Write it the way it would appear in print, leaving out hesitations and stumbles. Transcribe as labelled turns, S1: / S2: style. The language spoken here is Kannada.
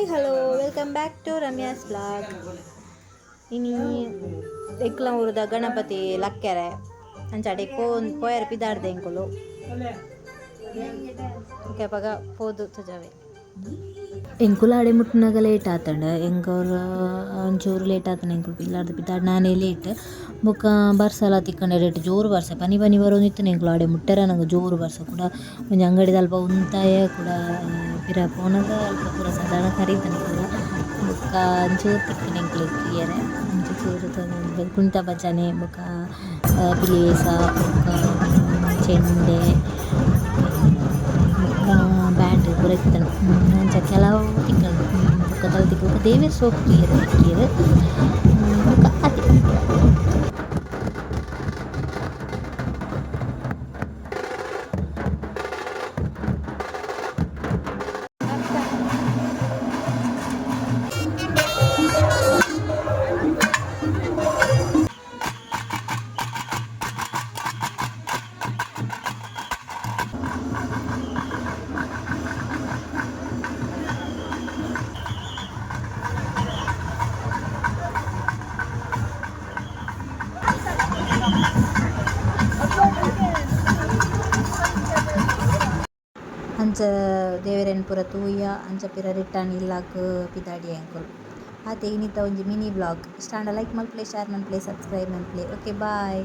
S1: Hi hello welcome back to Ramya's blog. ಇನಿ ಎಕ್ಲ ಊರುದ ಗಣಪತಿ ಲಕ್ಕೆರೆ ಅಂಚಾಡೆ ಪೋಯರ್ ಪಿದಾಡ್ದೆ ಎಂಕುಲು ಕೆಪಗ ಪೋದು ತಜಾವೆ ಎಂಕುಲು ಆಡೆ ಮುಟ್ಟನಾಗ ಲೇಟ್ ಆತಂಡ ಎಂಕವ್ರ ಒಂಚೂರು ಲೇಟ್ ಆತನ ಎಂಕುಲು ಪಿಲ್ಲಾರ್ದು ಪಿದಾಡ್ ನಾನೇ ಲೇಟ್ ಬೊಕ್ಕ ಬರ್ಸಲ ತಿಕ್ಕಂಡೆ ರೇಟ್ ಜೋರು ಬರ್ಸ ಪನಿ ಪನಿ ಬರೋನಿತ್ತು ಎಂಕುಲು ಆಡೆ ಮುಟ್ಟೆರ ನಂಗೆ ಜೋರು ಬರ್ಸ ಕೂಡ ಒಂಜಿ ಅಂಗಡಿದ ಅಲ್ಪ ಉಂತಾಯ ಕೂಡ ಪಿರ ಪೋನಗ ಅಲ್ಪ ಪೂರ ಸಾಧಾರಣ ಕರೀತಾನೆ ಕೂಡ ಬೊಕ್ಕ ಒಂಚೂರು ತಿಕ್ಕನೆ ಎಂಕುಲು ಕ್ಲಿಯರೆ ಒಂಚೂರು ಕುಣಿತ ಭಜನೆ ಬೊಕ್ಕ ಪಿಲೇಸ ಬೊಕ್ಕ ಚೆಂಡೆ ಬ್ಯಾಂಡ್ ಪೂರ ಇತ್ತನ ಅಂಚ ಕೆಲವು ತಿಕ್ಕಂಡು ಬೊಕ್ಕ ತಿಕ್ಕ ದೇವೇರ್ ಸೋಪ್ ಕ್ಲಿಯರ್ ಬೊಕ್ಕ ಅದೇ ಅಂಚ ದೇವೆರೆನ್ ಪೂರ ತೂಯ ಅಂಚ ಪಿರ ರಿಟರ್ನ್ ಇಲ್ಲಾಕ್ ಪಿದಾಡಿ ಎಂಕುಲು ಆತೆ ಇನ್ನಿತ ಒಂಜಿ ಮಿನಿ ಬ್ಲಾಗ್ ಇಷ್ಟ ಆಂಡ ಲೈಕ್ ಮಲ್ಪ್ಲೆ ಶೇರ್ ಮಲ್ಪ್ಲೆ ಸಬ್ಸ್ಕ್ರೈಬ್ ಮಲ್ಪ್ಲೆ ಓಕೆ ಬಾಯ್.